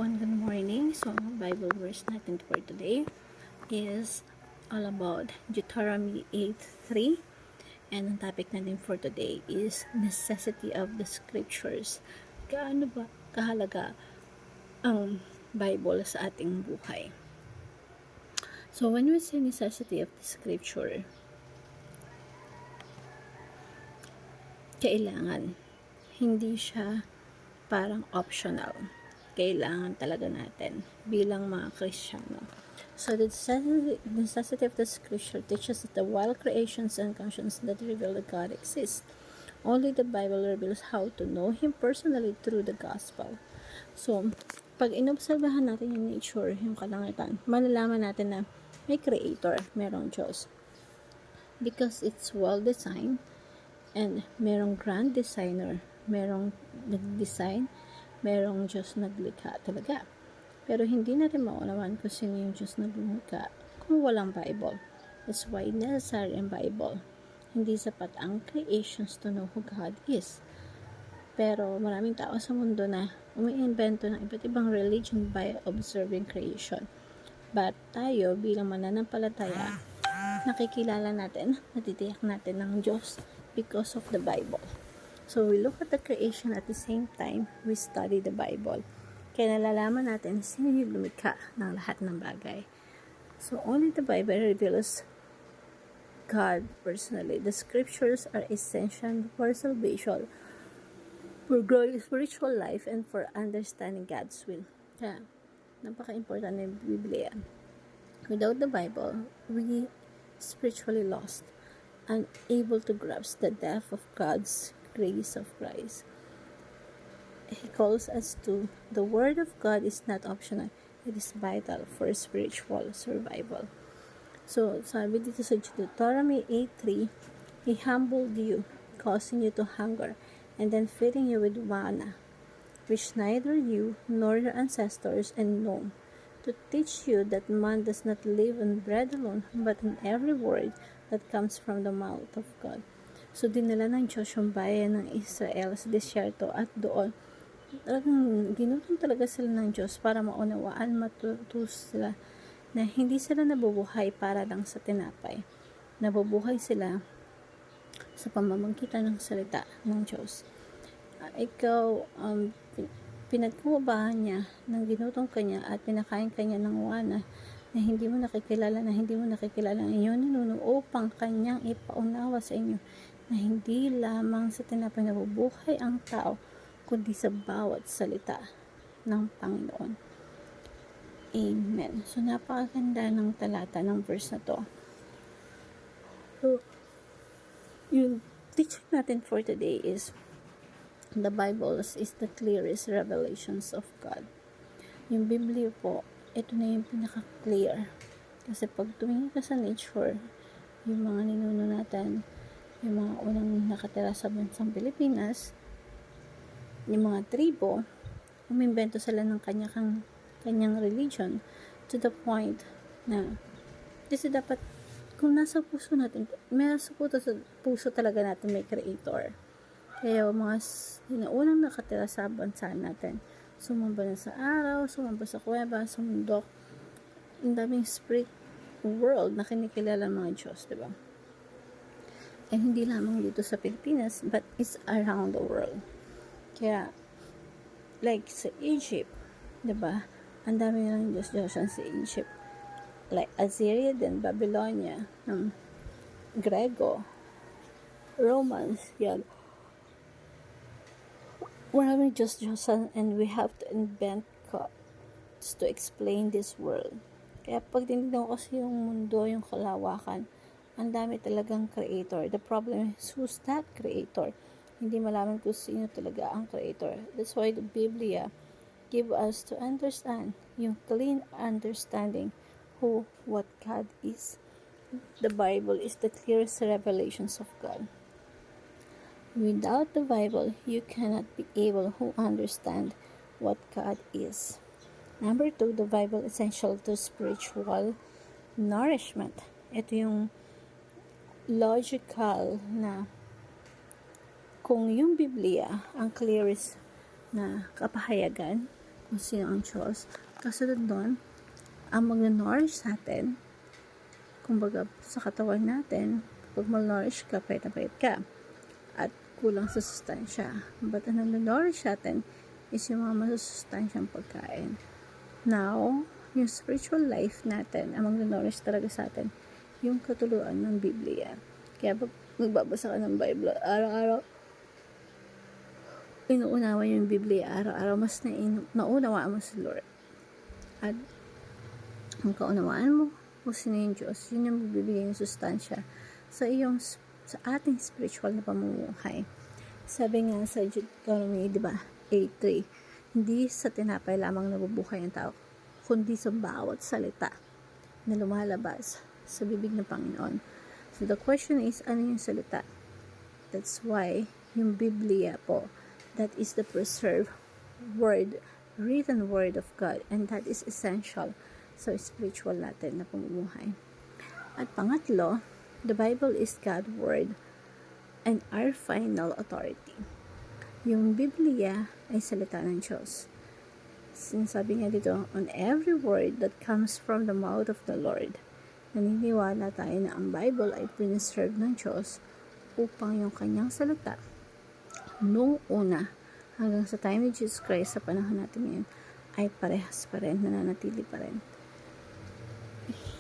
everyone, good morning. So, Bible verse natin for today is all about Deuteronomy 8:3. And ang topic natin for today is necessity of the scriptures. Gaano ba kahalaga ang Bible sa ating buhay? So, when we say necessity of the scripture, kailangan. Hindi siya parang optional. Kailangan talaga natin bilang mga Kristiyano. So the necessity of the scripture teaches that the wild creations and conscience that reveal that God exists. Only the Bible reveals how to know Him personally through the gospel. So, pag inobserbahan natin yung nature, yung kalangitan, malalaman natin na may creator, merong Diyos. Because it's well designed, and merong grand designer, merong nag-design, merong Diyos naglikha talaga. Pero hindi natin maunawan kung sino yung Diyos naglikha kung walang Bible. That's why necessary ang Bible. Hindi sapat ang creations to know who God is. Pero maraming tao sa mundo na umiimbento ng iba't ibang religion by observing creation. But tayo bilang mananampalataya, nakikilala natin, natitiyak natin ng Diyos because of the Bible. So, we look at the creation at the same time, we study the Bible. Kaya nalalaman natin sino yung lumikha ng lahat ng bagay. So, only the Bible reveals God personally. The scriptures are essential for salvation, for growing spiritual life, and for understanding God's will. Kaya, napaka-important ng Biblia. Without the Bible, we spiritually lost, unable to grasp the depth of God's grace of Christ. He calls us to the Word of God is not optional. It is vital for spiritual survival. So, sabi dito sa Deuteronomy 8:3, He humbled you, causing you to hunger, and then feeding you with manna, which neither you nor your ancestors had known, to teach you that man does not live on bread alone, but on every word that comes from the mouth of God. So, dinala ng Diyos yung bayan ng Israel sa disyerto at doon, talagang ginutom talaga sila ng Diyos para maunawaan, matuto sila na hindi sila nabubuhay para lang sa tinapay. Nabubuhay sila sa pamamagitan ng salita ng Diyos. Ikaw, pinagkubahan niya ng ginutong kanya at pinakain kanya ng wana na hindi mo nakikilala ang inyong ninuno upang kanyang ipaunawa sa inyo na hindi lamang sa tinapay nabubuhay ang tao, kundi sa bawat salita ng Panginoon. Amen. So, napakaganda ng talata ng verse na to. So, yung teaching natin for today is the Bible is the clearest revelations of God. Yung Biblia po, ito na yung pinaka-clear. Kasi pag tumingin ka sa nature, yung mga ninuno natin, yung mga unang nakatira sa bansang Pilipinas, yung mga tribo, umimbento sila ng kanyang religion to the point na kasi dapat kung nasa puso natin, nasa puso talaga natin may creator. Kaya mga unang nakatira sa bansa natin, sumamba na sa araw, sumamba sa kuweba, sa mundok, ang daming spirit world na kinikilala ng mga Diyos, diba? And hindi lamang dito sa Pilipinas, but it's around the world. Kaya, like sa Egypt, diba? Ang dami ng Diyos-Diyosan sa Egypt. Like Assyria, then Babylonia, Grego, Romans, yan. Maraming Diyos-Diyosan, and we have to invent gods to explain this world. Kaya pag tinignan ko kasi yung mundo, yung kalawakan, ang dami talagang creator. The problem is, who's that creator? Hindi malaman kung sino talaga ang creator. That's why the Biblia give us to understand, yung clean understanding who, what God is. The Bible is the clearest revelations of God. Without the Bible, you cannot be able to understand what God is. Number 2, the Bible is essential to spiritual nourishment. Ito yung logical na kung yung Biblia ang clearest na kapahayagan, kung sino ang Diyos. Kasunod doon, ang mag-nourish sa atin, kumbaga sa katawan natin, pag mal-nourish ka, payat na payat ka. At kulang sa sustansya. But ang nourish sa atin is yung mga masusustansyang pagkain. Now, yung spiritual life natin, ang mag-nourish talaga sa atin, yung katuluan ng Biblia. Kaya pag magbabasa ka ng Bible, araw-araw, inuunawa yung Biblia, araw-araw, mas naunawaan mo si Lord. At ang kaunawaan mo, kung sino yung Diyos, yun yung magbibigay ng sustansya sa ating spiritual na pamumuhay. Sabi nga sa Deuteronomy, di ba, 8:3, hindi sa tinapay lamang nabubuhay ang tao, kundi sa bawat salita na lumalabas sa bibig ng Panginoon. So the question is, ano yung salita? That's why yung Biblia po, that is the preserved word, written word of God, and that is essential sa spiritual natin na pamumuhay. At pangatlo, the Bible is God's word and our final authority. Yung Biblia ay salita ng Diyos. Sinasabi nga dito, on every word that comes from the mouth of the Lord. Naniniwala tayo na ang Bible ay preserved ng Diyos upang yung kanyang salita noong una hanggang sa time ni Jesus Christ sa panahon natin ngayon ay parehas pa rin, nananatili pa rin.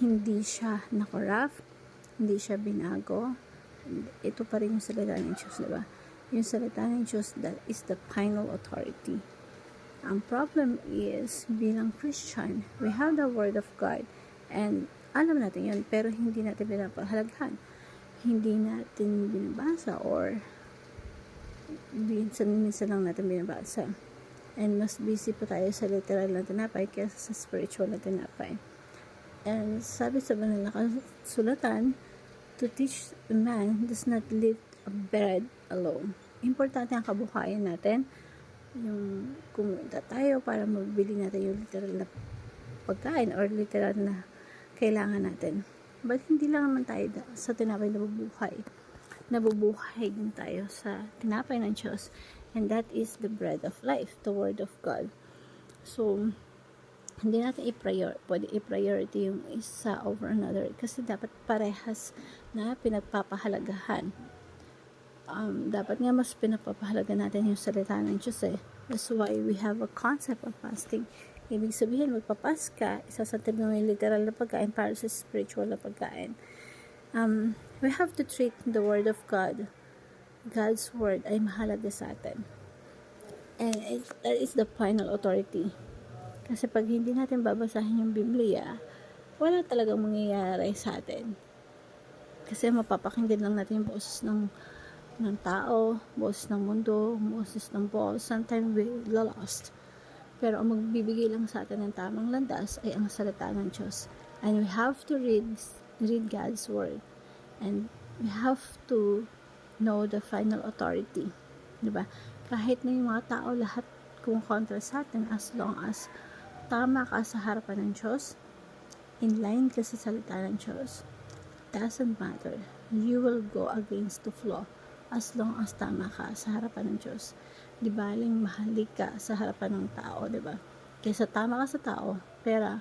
Hindi siya na-corrupt, hindi siya binago. Ito pa rin yung salita ng Diyos, diba? Yung salita ng Diyos, that is the final authority. Ang problem is, bilang Christian, we have the Word of God, and alam natin yun, pero hindi natin pinapahalagahan. Hindi natin binabasa, or minsan lang natin binabasa. And mas busy pa tayo sa literal na tinapay kaysa sa spiritual na tinapay. And sabi sa banal na kasulatan, to teach a man does not live a bread alone. Importante ang kabuhayan natin. Yung kumunta tayo para mabili natin yung literal na pagkain or literal na kailangan natin. But hindi lang naman tayo sa tinapay nabubuhay. Nabubuhay din tayo sa tinapay ng Diyos. And that is the bread of life, the Word of God. So, hindi natin pwede i-priority yung isa over another kasi dapat parehas na pinagpapahalagahan. Dapat nga mas pinapapahalaga natin yung salita ng Diyos eh. That's why we have a concept of fasting. Ibig sabihin, magpapas ka, isasantin mo yung literal na pagkain para sa spiritual na pagkain. We have to treat the Word of God, God's Word ay mahalaga sa atin. And that is the final authority. Kasi pag hindi natin babasahin yung Biblia, wala talagang mangyayari sa atin. Kasi mapapakinggan lang natin yung boses ng tao, boses ng mundo, boses ng boss. Sometimes we lost. Pero ang magbibigay lang sa atin ng tamang landas ay ang salita ng Diyos. And we have to read God's Word. And we have to know the final authority. Diba? Kahit na yung mga tao, lahat kumontra sa atin, as long as tama ka sa harapan ng Diyos, in line ka sa salita ng Diyos, doesn't matter. You will go against the flow as long as tama ka sa harapan ng Diyos. Di baling mahalik ka sa harapan ng tao, di ba? Kaysa tama ka sa tao, pero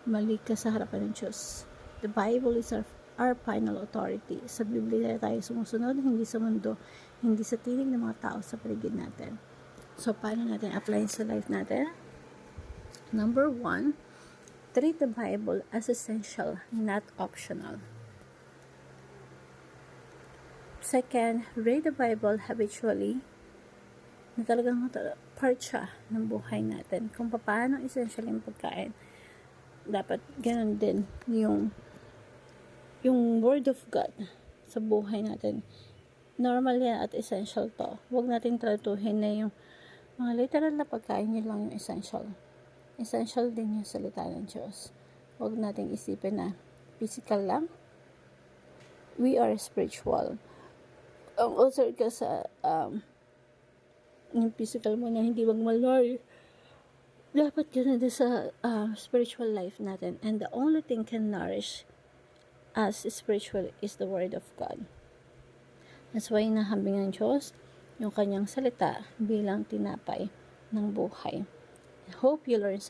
mali ka sa harapan ng Diyos. The Bible is our final authority. Sa Biblia tayo sumusunod, hindi sa mundo, hindi sa tinig ng mga tao sa paligid natin. So, paano natin apply sa life natin? Number 1, treat the Bible as essential, not optional. Second, read the Bible habitually, na talagang part siya ng buhay natin. Kung paano essential yung pagkain, dapat ganun din yung Word of God sa buhay natin. Normal yan at essential to. Huwag natin tratuhin na yung mga literal na pagkain, yun lang yung essential. Essential din yung salita ng Diyos. Huwag nating isipin na physical lang. We are spiritual. Also ka sa yung physical mo na hindi magmalwar, dapat ganun din sa spiritual life natin. And the only thing can nourish us spiritual is the Word of God. That's why nahambing ng Diyos yung kanyang salita bilang tinapay ng buhay. Hope you learn